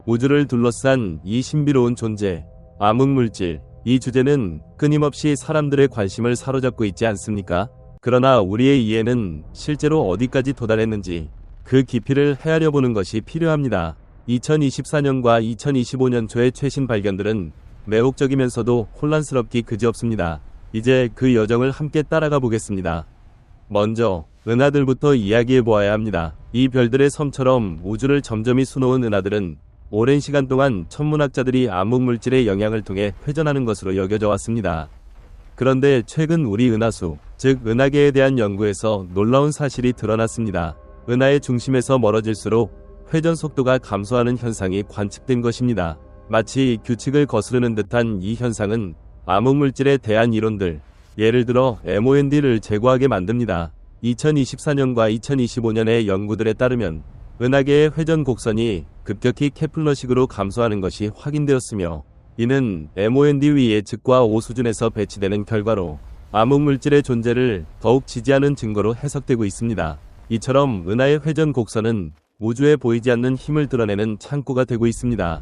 우주를 둘러싼 이 신비로운 존재, 암흑물질. 이 주제는 끊임없이 사람들의 관심을 사로잡고 있지 않습니까? 그러나 우리의 이해는 실제로 어디까지 도달했는지 그 깊이를 헤아려 보는 것이 필요합니다. 2024년과 2025년 초의 최신 발견들은 매혹적이면서도 혼란스럽기 그지없습니다. 이제 그 여정을 함께 따라가 보겠습니다. 먼저 은하들부터 이야기해 보아야 합니다. 이 별들의 섬처럼 우주를 점점이 수놓은 은하들은 오랜 시간 동안 천문학자들이 암흑물질의 영향을 통해 회전하는 것으로 여겨져 왔습니다. 그런데 최근 우리 은하수, 즉 은하계에 대한 연구에서 놀라운 사실이 드러났습니다. 은하의 중심에서 멀어질수록 회전 속도가 감소하는 현상이 관측된 것입니다. 마치 규칙을 거스르는 듯한 이 현상은 암흑물질에 대한 이론들, 예를 들어 MOND를 제고하게 만듭니다. 2024년과 2025년의 연구들에 따르면 은하계의 회전 곡선이 급격히 케플러식으로 감소하는 것이 확인되었으며, 이는 MOND 예측과 O 수준에서 배치되는 결과로 암흑물질의 존재를 더욱 지지하는 증거로 해석되고 있습니다. 이처럼 은하의 회전 곡선은 우주에 보이지 않는 힘을 드러내는 창구가 되고 있습니다.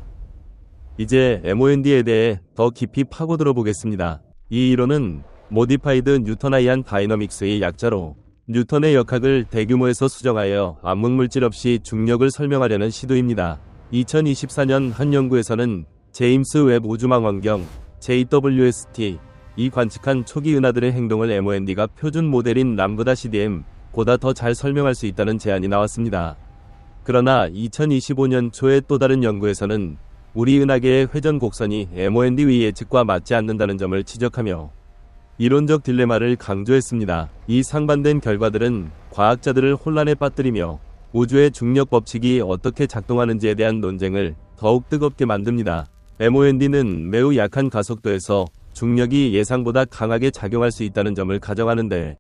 이제 MOND에 대해 더 깊이 파고들어 보겠습니다. 이 이론은 모디파이드 뉴턴하이안 다이너믹스의 약자로 뉴턴의 역학을 대규모에서 수정하여 암흑물질 없이 중력을 설명하려는 시도입니다. 2024년 한 연구에서는 제임스 웹 우주망원경 JWST 이 관측한 초기 은하들의 행동을 MOND가 표준 모델인 람브다 CDM 보다 더 잘 설명할 수 있다는 제안이 나왔습니다. 그러나 2025년 초의 또 다른 연구에서는 우리 은하계의 회전 곡선이 MOND 예측과 맞지 않는다는 점을 지적하며 이론적 딜레마를 강조했습니다. 이 상반된 결과들은 과학자들을 혼란에 빠뜨리며 우주의 중력 법칙이 어떻게 작동하는지에 대한 논쟁을 더욱 뜨겁게 만듭니다. MOND는 매우 약한 가속도에서 중력이 예상보다 강하게 작용할 수 있다는 점을 가정하는데,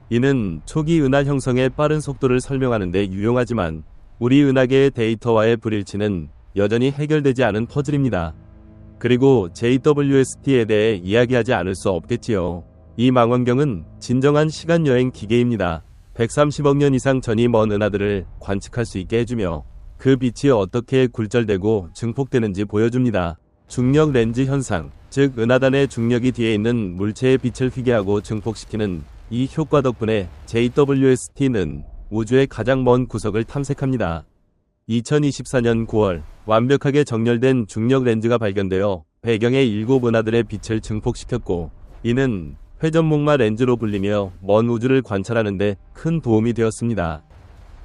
이는 초기 은하 형성의 빠른 속도를 설명하는 데 유용하지만 우리 은하계의 데이터와의 불일치는 여전히 해결되지 않은 퍼즐입니다. 그리고 JWST에 대해 이야기하지 않을 수 없겠지요. 이 망원경은 진정한 시간여행 기계입니다. 130억 년 이상 전이 먼 은하들을 관측할 수 있게 해주며 그 빛이 어떻게 굴절되고 증폭되는지 보여줍니다. 중력 렌즈 현상, 즉 은하단의 중력이 뒤에 있는 물체의 빛을 휘게하고 증폭시키는 이 효과 덕분에 JWST는 우주의 가장 먼 구석을 탐색합니다. 2024년 9월 완벽하게 정렬된 중력 렌즈가 발견되어 배경의 7 은하들의 빛을 증폭시켰고, 이는 회전목마 렌즈로 불리며 먼 우주를 관찰하는 데 큰 도움이 되었습니다.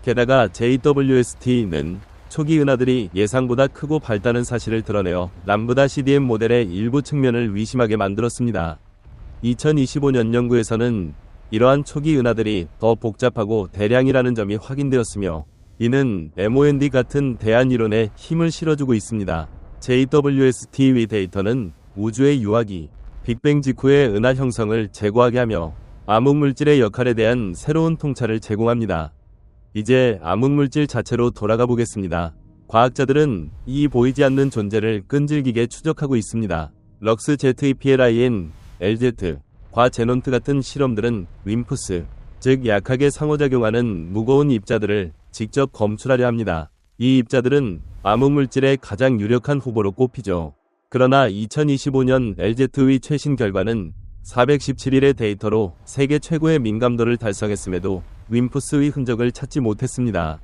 게다가 JWST는 초기 은하들이 예상보다 크고 밝다는 사실을 드러내어 람브다 CDM 모델의 일부 측면을 위심하게 만들었습니다. 2025년 연구에서는 이러한 초기 은하들이 더 복잡하고 대량이라는 점이 확인되었으며, 이는 MOND 같은 대안 이론에 힘을 실어주고 있습니다. JWST 데이터는 우주의 유아기, 빅뱅 직후의 은하 형성을 제고하게 하며 암흑물질의 역할에 대한 새로운 통찰을 제공합니다. 이제 암흑물질 자체로 돌아가 보겠습니다. 과학자들은 이 보이지 않는 존재를 끈질기게 추적하고 있습니다. 럭스 ZEPLIN, LZ, 과 제논트 같은 실험들은 윈프스, 즉 약하게 상호작용하는 무거운 입자들을 직접 검출하려 합니다. 이 입자들은 암흑물질의 가장 유력한 후보로 꼽히죠. 그러나 2025년 LZ의 최신 결과는 417일의 데이터로 세계 최고의 민감도를 달성했음에도 윈프스의 흔적을 찾지 못했습니다.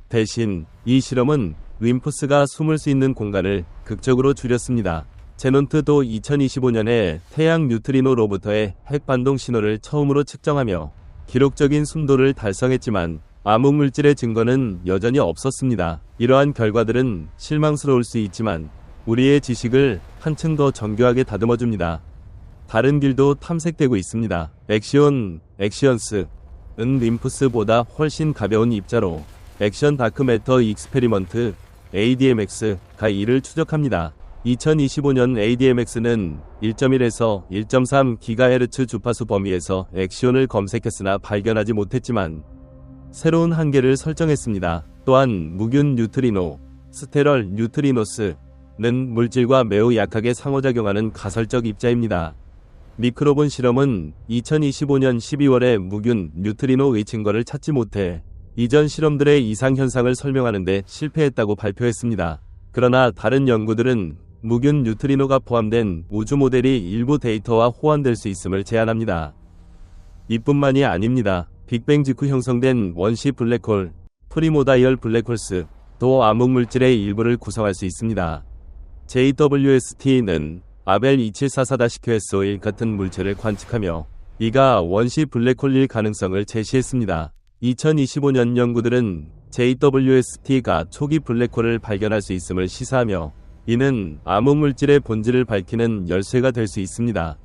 대신 이 실험은 윈프스가 숨을 수 있는 공간을 극적으로 줄였습니다. 제논트도 2025년에 태양 뉴트리노로부터의 핵반동 신호를 처음으로 측정하며 기록적인 숨도를 달성했지만 암흑물질의 증거는 여전히 없었습니다. 이러한 결과들은 실망스러울 수 있지만 우리의 지식을 한층 더 정교하게 다듬어줍니다. 다른 길도 탐색되고 있습니다. 액션스은 림프스보다 훨씬 가벼운 입자로 액션 다크매터 익스페리먼트 ADMX가 이를 추적합니다. 2025년 ADMX는 1.1에서 1.3GHz 주파수 범위에서 액션을 검색했으나 발견하지 못했지만 새로운 한계를 설정했습니다. 또한 무균 뉴트리노, 스테럴 뉴트리노스는 물질과 매우 약하게 상호작용하는 가설적 입자입니다. 미크로본 실험은 2025년 12월에 무균 뉴트리노의 증거를 찾지 못해 이전 실험들의 이상현상을 설명하는 데 실패했다고 발표했습니다. 그러나 다른 연구들은 무균 뉴트리노가 포함된 우주 모델이 일부 데이터와 호환될 수 있음을 제안합니다. 이뿐만이 아닙니다. 빅뱅 직후 형성된 원시 블랙홀, 프리모다이얼 블랙홀스, 또 암흑물질의 일부를 구성할 수 있습니다. JWST는 아벨 2744-QSO1 같은 물질을 관측하며 이가 원시 블랙홀일 가능성을 제시했습니다. 2025년 연구들은 JWST가 초기 블랙홀을 발견할 수 있음을 시사하며 이는 암흑물질의 본질을 밝히는 열쇠가 될 수 있습니다.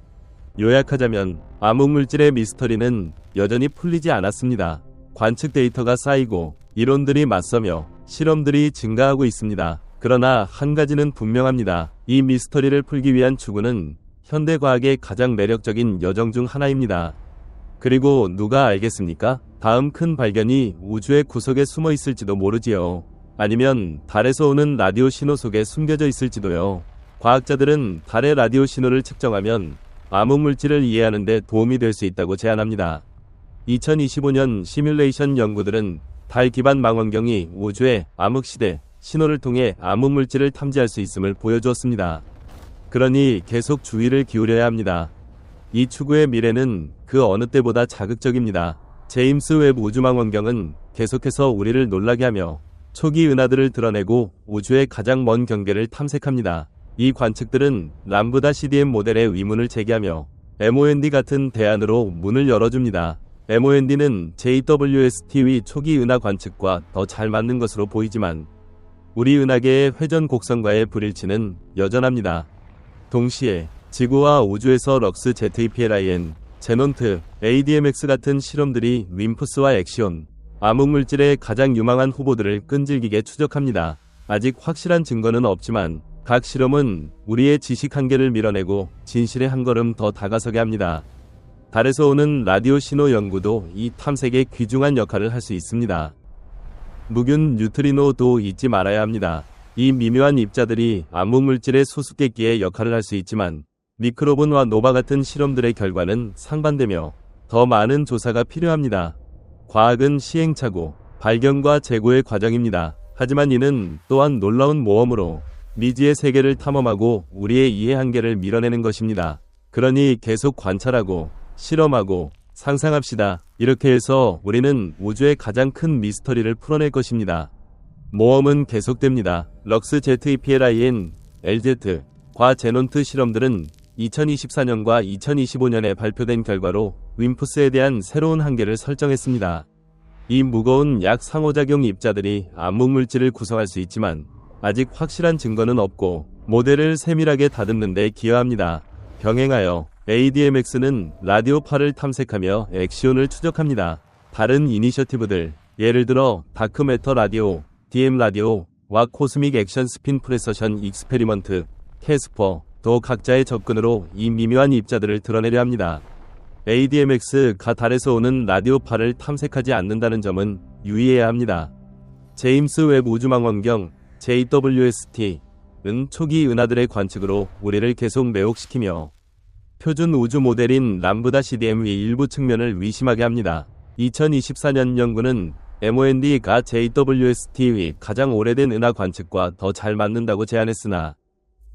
요약하자면 암흑물질의 미스터리는 여전히 풀리지 않았습니다. 관측 데이터가 쌓이고 이론들이 맞서며 실험들이 증가하고 있습니다. 그러나 한 가지는 분명합니다. 이 미스터리를 풀기 위한 추구는 현대과학의 가장 매력적인 여정 중 하나입니다. 그리고 누가 알겠습니까? 다음 큰 발견이 우주의 구석에 숨어 있을지도 모르지요. 아니면 달에서 오는 라디오 신호 속에 숨겨져 있을지도요. 과학자들은 달의 라디오 신호를 측정하면 암흑물질을 이해하는 데 도움이 될 수 있다고 제안합니다. 2025년 시뮬레이션 연구들은 달 기반 망원경이 우주의 암흑시대 신호를 통해 암흑물질을 탐지할 수 있음을 보여주었습니다. 그러니 계속 주의를 기울여야 합니다. 이 추구의 미래는 그 어느 때보다 자극적입니다. 제임스 웹 우주망원경은 계속해서 우리를 놀라게 하며 초기 은하들을 드러내고 우주의 가장 먼 경계를 탐색합니다. 이 관측들은 람브다 CDM 모델의 위문을 제기하며 MOND 같은 대안으로 문을 열어줍니다. MOND는 JWST의 초기 은하 관측과 더 잘 맞는 것으로 보이지만 우리 은하계의 회전 곡선과의 불일치는 여전합니다. 동시에 지구와 우주에서 럭스 ZEPLIN, 제논트, ADMX 같은 실험들이 림푸스와 엑시온, 암흑물질의 가장 유망한 후보들을 끈질기게 추적합니다. 아직 확실한 증거는 없지만 각 실험은 우리의 지식 한계를 밀어내고 진실에 한 걸음 더 다가서게 합니다. 달에서 오는 라디오 신호 연구도 이 탐색에 귀중한 역할을 할 수 있습니다. 무균 뉴트리노도 잊지 말아야 합니다. 이 미묘한 입자들이 암흑물질의 수수께끼의 역할을 할 수 있지만 미크로본과 노바 같은 실험들의 결과는 상반되며 더 많은 조사가 필요합니다. 과학은 시행착오, 발견과 재고의 과정입니다. 하지만 이는 또한 놀라운 모험으로 미지의 세계를 탐험하고 우리의 이해 한계를 밀어내는 것입니다. 그러니 계속 관찰하고 실험하고 상상합시다. 이렇게 해서 우리는 우주의 가장 큰 미스터리를 풀어낼 것입니다. 모험은 계속됩니다. 럭스 ZEPLIN, LZ, 과 제논트 실험들은 2024년과 2025년에 발표된 결과로 림푸스에 대한 새로운 한계를 설정했습니다. 이 무거운 약 상호작용 입자들이 암흑물질을 구성할 수 있지만 아직 확실한 증거는 없고 모델을 세밀하게 다듬는 데 기여합니다. 병행하여 ADMX는 라디오파를 탐색하며 엑시온을 추적합니다. 다른 이니셔티브들, 예를 들어 다크매터 라디오, DM 라디오와 코스믹 액션 스핀 프레서션 익스페리먼트, 캐스퍼, 또 각자의 접근으로 이 미묘한 입자들을 드러내려 합니다. ADMX가 달에서 오는 라디오파를 탐색하지 않는다는 점은 유의해야 합니다. 제임스 웹 우주망원경 JWST는 초기 은하들의 관측으로 우리를 계속 매혹시키며 표준 우주 모델인 람브다 CDM의 일부 측면을 위심하게 합니다. 2024년 연구는 MOND가 JWST의 가장 오래된 은하 관측과 더 잘 맞는다고 제안했으나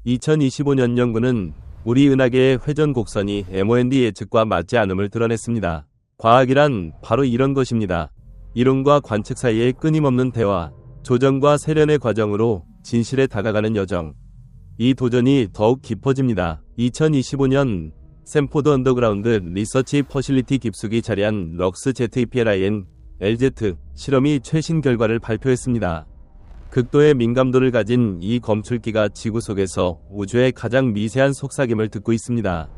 2025년 연구는 우리 은하계의 회전 곡선이 MOND 예측과 맞지 않음을 드러냈습니다. 과학이란 바로 이런 것입니다. 이론과 관측 사이의 끊임없는 대화, 조정과 세련의 과정으로 진실에 다가가는 여정. 이 도전이 더욱 깊어집니다. 2025년 샘포드 언더그라운드 리서치 퍼실리티 깊숙이 자리한 럭스 ZEPLIN, LZ 실험이 최신 결과를 발표했습니다. 극도의 민감도를 가진 이 검출기가 지구 속에서 우주의 가장 미세한 속삭임을 듣고 있습니다.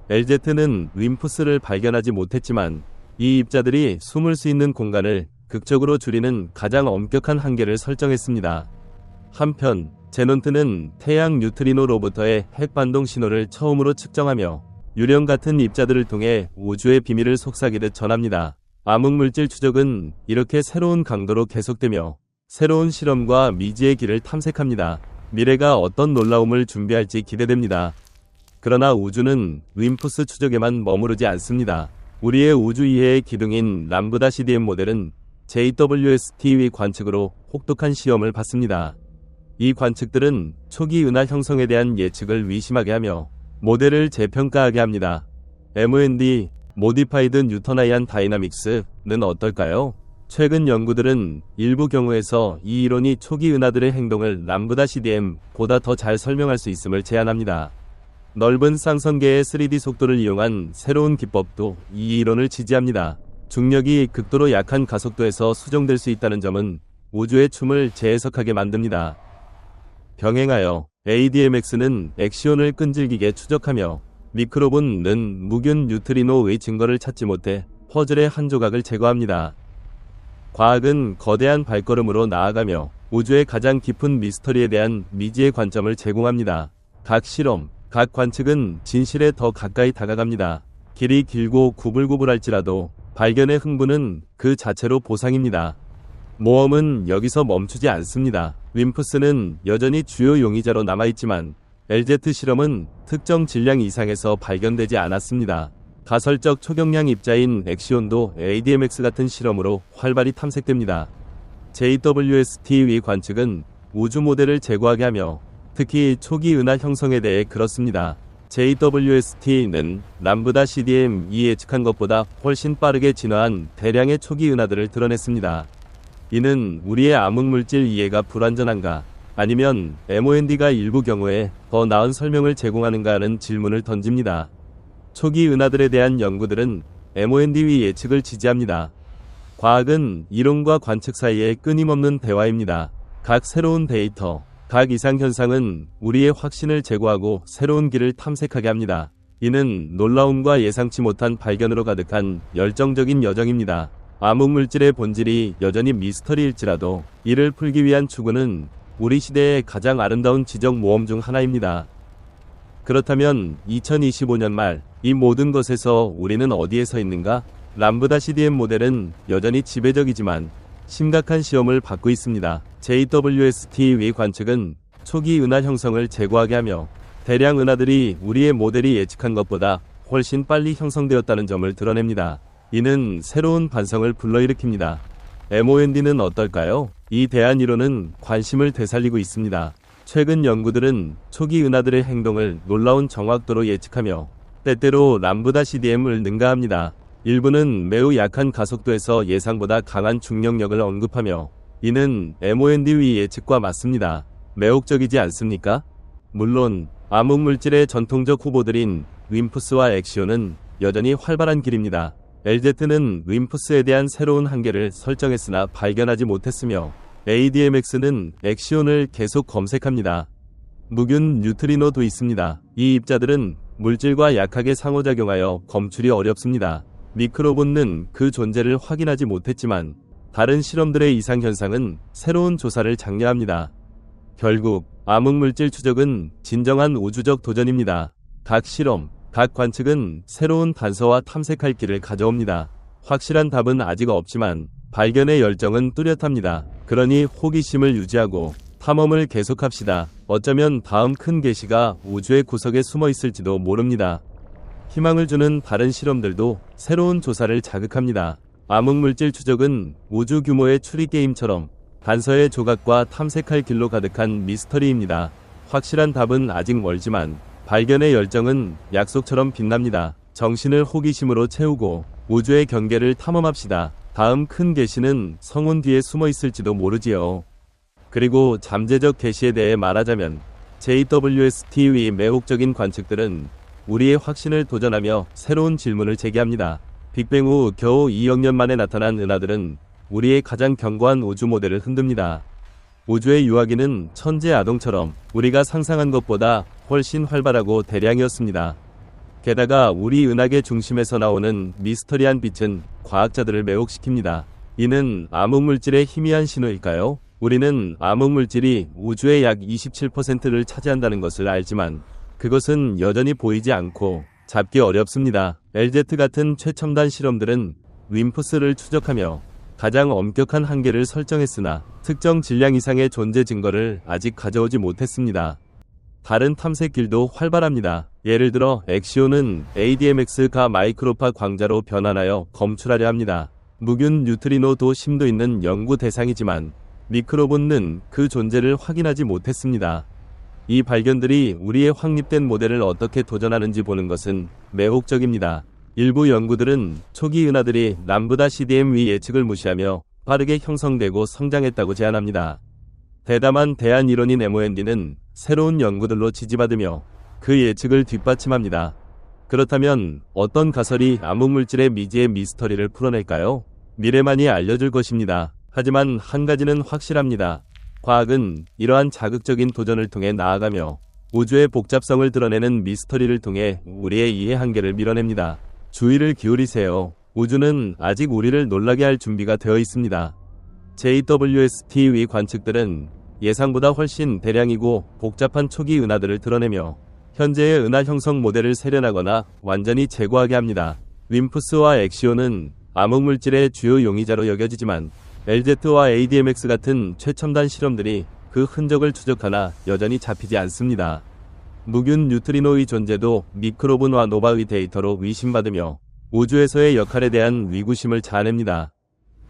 LZ는 림푸스를 발견하지 못했지만 이 입자들이 숨을 수 있는 공간을 극적으로 줄이는 가장 엄격한 한계를 설정했습니다. 한편 제논트는 태양 뉴트리노로부터의 핵반동 신호를 처음으로 측정하며 유령 같은 입자들을 통해 우주의 비밀을 속삭이듯 전합니다. 암흑물질 추적은 이렇게 새로운 강도로 계속되며 새로운 실험과 미지의 길을 탐색합니다. 미래가 어떤 놀라움을 준비할지 기대됩니다. 그러나 우주는 림푸스 추적에만 머무르지 않습니다. 우리의 우주 이해의 기둥인 람브다 CDM 모델은 JWST의 관측으로 혹독한 시험을 받습니다. 이 관측들은 초기 은하 형성에 대한 예측을 의심하게 하며 모델을 재평가하게 합니다. MOND, Modified Newtonian Dynamics는 어떨까요? 최근 연구들은 일부 경우에서 이 이론이 초기 은하들의 행동을 람브다 CDM보다 더 잘 설명할 수 있음을 제안합니다. 넓은 쌍성계의 3D 속도를 이용한 새로운 기법도 이 이론을 지지합니다. 중력이 극도로 약한 가속도에서 수정될 수 있다는 점은 우주의 춤을 재해석하게 만듭니다. 병행하여 ADMX는 엑시온을 끈질기게 추적하며 미크로본은 무균 뉴트리노의 증거를 찾지 못해 퍼즐의 한 조각을 제거합니다. 과학은 거대한 발걸음으로 나아가며 우주의 가장 깊은 미스터리에 대한 미지의 관점을 제공합니다. 각 실험, 각 관측은 진실에 더 가까이 다가갑니다. 길이 길고 구불구불할지라도 발견의 흥분은 그 자체로 보상입니다. 모험은 여기서 멈추지 않습니다. 윈프스는 여전히 주요 용의자로 남아있지만 LZ 실험은 특정 질량 이상에서 발견되지 않았습니다. 가설적 초경량 입자인 엑시온도 ADMX 같은 실험으로 활발히 탐색됩니다. JWST의 관측은 우주 모델을 제고하게 하며 특히 초기 은하 형성에 대해 그렇습니다. JWST는 람브다 CDM이 예측한 것보다 훨씬 빠르게 진화한 대량의 초기 은하들을 드러냈습니다. 이는 우리의 암흑물질 이해가 불완전한가, 아니면 MOND가 일부 경우에 더 나은 설명을 제공하는가 하는 질문을 던집니다. 초기 은하들에 대한 연구들은 MOND의 예측을 지지합니다. 과학은 이론과 관측 사이의 끊임없는 대화입니다. 각 새로운 데이터, 각 이상현상은 우리의 확신을 제고하고 새로운 길을 탐색하게 합니다. 이는 놀라움과 예상치 못한 발견으로 가득한 열정적인 여정입니다. 암흑물질의 본질이 여전히 미스터리일지라도 이를 풀기 위한 추구는 우리 시대의 가장 아름다운 지적 모험 중 하나입니다. 그렇다면 2025년 말 이 모든 것에서 우리는 어디에 서 있는가? 람브다 CDM 모델은 여전히 지배적이지만 심각한 시험을 받고 있습니다. JWST의 관측은 초기 은하 형성을 제고하게 하며 대량 은하들이 우리의 모델이 예측한 것보다 훨씬 빨리 형성되었다는 점을 드러냅니다. 이는 새로운 반성을 불러일으킵니다. MOND는 어떨까요? 이 대안 이론은 관심을 되살리고 있습니다. 최근 연구들은 초기 은하들의 행동을 놀라운 정확도로 예측하며 때때로 람브다 CDM을 능가합니다. 일부는 매우 약한 가속도에서 예상보다 강한 중력력을 언급하며 이는 MOND의 예측과 맞습니다. 매혹적이지 않습니까? 물론 암흑물질의 전통적 후보들인 윈프스와 엑시온은 여전히 활발한 길입니다. LZ는 윈프스에 대한 새로운 한계를 설정했으나 발견하지 못했으며 ADMX는 엑시온을 계속 검색합니다. 무균 뉴트리노도 있습니다. 이 입자들은 물질과 약하게 상호작용하여 검출이 어렵습니다. 미크로본은 그 존재를 확인하지 못했지만 다른 실험들의 이상현상은 새로운 조사를 장려합니다. 결국 암흑물질 추적은 진정한 우주적 도전입니다. 각 실험, 각 관측은 새로운 단서와 탐색할 길을 가져옵니다. 확실한 답은 아직 없지만 발견의 열정은 뚜렷합니다. 그러니 호기심을 유지하고 탐험을 계속합시다. 어쩌면 다음 큰 계시가 우주의 구석에 숨어 있을지도 모릅니다. 희망을 주는 다른 실험들도 새로운 조사를 자극합니다. 암흑물질 추적은 우주 규모의 추리게임처럼 단서의 조각과 탐색할 길로 가득한 미스터리입니다. 확실한 답은 아직 멀지만 발견의 열정은 약속처럼 빛납니다. 정신을 호기심으로 채우고 우주의 경계를 탐험합시다. 다음 큰 계시는 성운 뒤에 숨어 있을지도 모르지요. 그리고 잠재적 계시에 대해 말하자면 JWST의 매혹적인 관측들은 우리의 확신을 도전하며 새로운 질문을 제기합니다. 빅뱅 후 겨우 2억 년 만에 나타난 은하들은 우리의 가장 견고한 우주 모델을 흔듭니다. 우주의 유아기는 천재 아동처럼 우리가 상상한 것보다 훨씬 활발하고 대량이었습니다. 게다가 우리 은하계 중심에서 나오는 미스터리한 빛은 과학자들을 매혹시킵니다. 이는 암흑물질의 희미한 신호일까요? 우리는 암흑물질이 우주의 약 27%를 차지한다는 것을 알지만 그것은 여전히 보이지 않고 잡기 어렵습니다. LZ 같은 최첨단 실험들은 윈프스를 추적하며 가장 엄격한 한계를 설정했으나 특정 질량 이상의 존재 증거를 아직 가져오지 못했습니다. 다른 탐색 길도 활발합니다. 예를 들어 엑시온은 ADMX가 마이크로파 광자로 변환하여 검출하려 합니다. 무균 뉴트리노도 심도 있는 연구 대상이지만 미크로본은 그 존재를 확인하지 못했습니다. 이 발견들이 우리의 확립된 모델을 어떻게 도전하는지 보는 것은 매혹적입니다. 일부 연구들은 초기 은하들이 람브다 CDM 위 예측을 무시하며 빠르게 형성되고 성장했다고 제안합니다. 대담한 대안 이론인 MOND는 새로운 연구들로 지지받으며 그 예측을 뒷받침합니다. 그렇다면 어떤 가설이 암흑물질의 미지의 미스터리를 풀어낼까요? 미래만이 알려줄 것입니다. 하지만 한 가지는 확실합니다. 과학은 이러한 자극적인 도전을 통해 나아가며 우주의 복잡성을 드러내는 미스터리를 통해 우리의 이해 한계를 밀어냅니다. 주의를 기울이세요. 우주는 아직 우리를 놀라게 할 준비가 되어 있습니다. JWST 위 관측들은 예상보다 훨씬 대량이고 복잡한 초기 은하들을 드러내며 현재의 은하 형성 모델을 세련하거나 완전히 제거하게 합니다. 림푸스와 엑시온은 암흑물질의 주요 용의자로 여겨지지만 LZ와 ADMX 같은 최첨단 실험들이 그 흔적을 추적하나 여전히 잡히지 않습니다. 무균 뉴트리노의 존재도 미크로본과 노바의 데이터로 의심받으며 우주에서의 역할에 대한 위구심을 자아냅니다.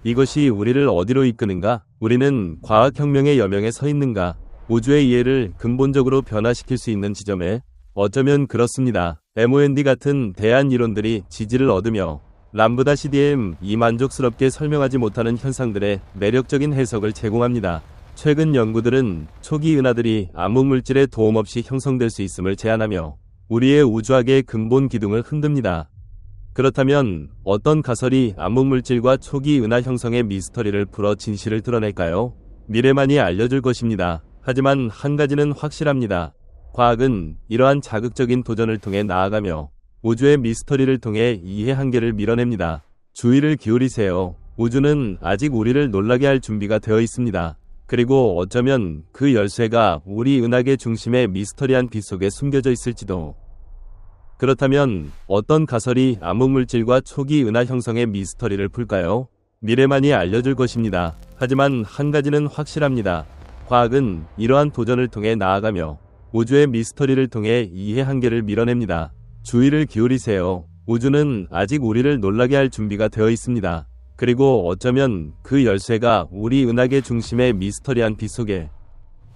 이것이 우리를 어디로 이끄는가? 우리는 과학혁명의 여명에 서 있는가? 우주의 이해를 근본적으로 변화시킬 수 있는 지점에 어쩌면 그렇습니다. MOND 같은 대안 이론들이 지지를 얻으며 람브다 CDM이 만족스럽게 설명하지 못하는 현상들의 매력적인 해석을 제공합니다. 최근 연구들은 초기 은하들이 암흑물질의 도움 없이 형성될 수 있음을 제안하며 우리의 우주학의 근본 기둥을 흔듭니다. 그렇다면 어떤 가설이 암흑물질과 초기 은하 형성의 미스터리를 풀어 진실을 드러낼까요? 미래만이 알려줄 것입니다. 하지만 한 가지는 확실합니다. 과학은 이러한 자극적인 도전을 통해 나아가며 우주의 미스터리를 통해 이해 한계를 밀어냅니다. 주의를 기울이세요. 우주는 아직 우리를 놀라게 할 준비가 되어 있습니다. 그리고 어쩌면 그 열쇠가 우리 은하계 중심의 미스터리한 빛 속에 숨겨져 있을지도. 그렇다면 어떤 가설이 암흑물질과 초기 은하 형성의 미스터리를 풀까요? 미래만이 알려줄 것입니다. 하지만 한 가지는 확실합니다. 과학은 이러한 도전을 통해 나아가며 우주의 미스터리를 통해 이해 한계를 밀어냅니다. 주의를 기울이세요. 우주는 아직 우리를 놀라게 할 준비가 되어 있습니다. 그리고 어쩌면 그 열쇠가 우리 은하계 중심의 미스터리한 빛 속에.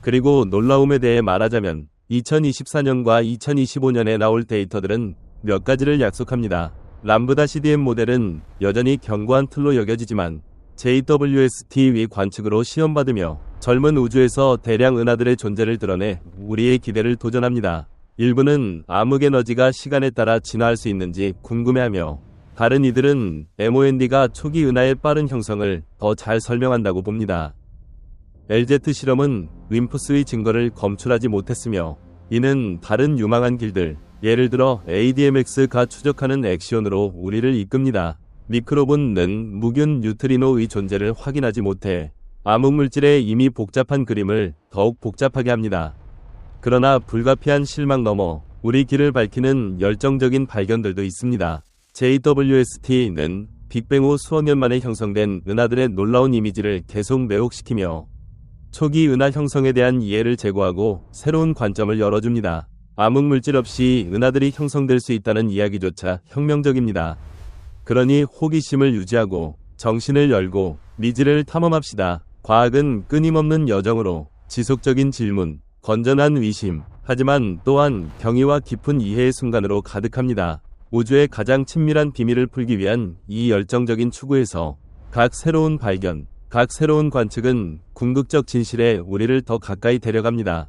그리고 놀라움에 대해 말하자면 2024년과 2025년에 나올 데이터들은 몇 가지를 약속합니다. 람브다 CDM 모델은 여전히 견고한 틀로 여겨지지만 JWST 위 관측으로 시험받으며 젊은 우주에서 대량 은하들의 존재를 드러내 우리의 기대를 도전합니다. 일부는 암흑에너지가 시간에 따라 진화할 수 있는지 궁금해하며 다른 이들은 MOND가 초기 은하의 빠른 형성을 더 잘 설명한다고 봅니다. LZ 실험은 림푸스의 증거를 검출하지 못했으며 이는 다른 유망한 길들, 예를 들어 ADMX가 추적하는 엑시온으로 우리를 이끕니다. 미크로본은 무균 뉴트리노의 존재를 확인하지 못해 암흑물질의 이미 복잡한 그림을 더욱 복잡하게 합니다. 그러나 불가피한 실망 너머 우리 길을 밝히는 열정적인 발견들도 있습니다. JWST는 빅뱅 후 수억 년 만에 형성된 은하들의 놀라운 이미지를 계속 매혹시키며 초기 은하 형성에 대한 이해를 제고하고 새로운 관점을 열어줍니다. 암흑물질 없이 은하들이 형성될 수 있다는 이야기조차 혁명적입니다. 그러니 호기심을 유지하고 정신을 열고 미지를 탐험합시다. 과학은 끊임없는 여정으로 지속적인 질문, 건전한 의심, 하지만 또한 경이와 깊은 이해의 순간으로 가득합니다. 우주의 가장 친밀한 비밀을 풀기 위한 이 열정적인 추구에서 각 새로운 발견, 각 새로운 관측은 궁극적 진실에 우리를 더 가까이 데려갑니다.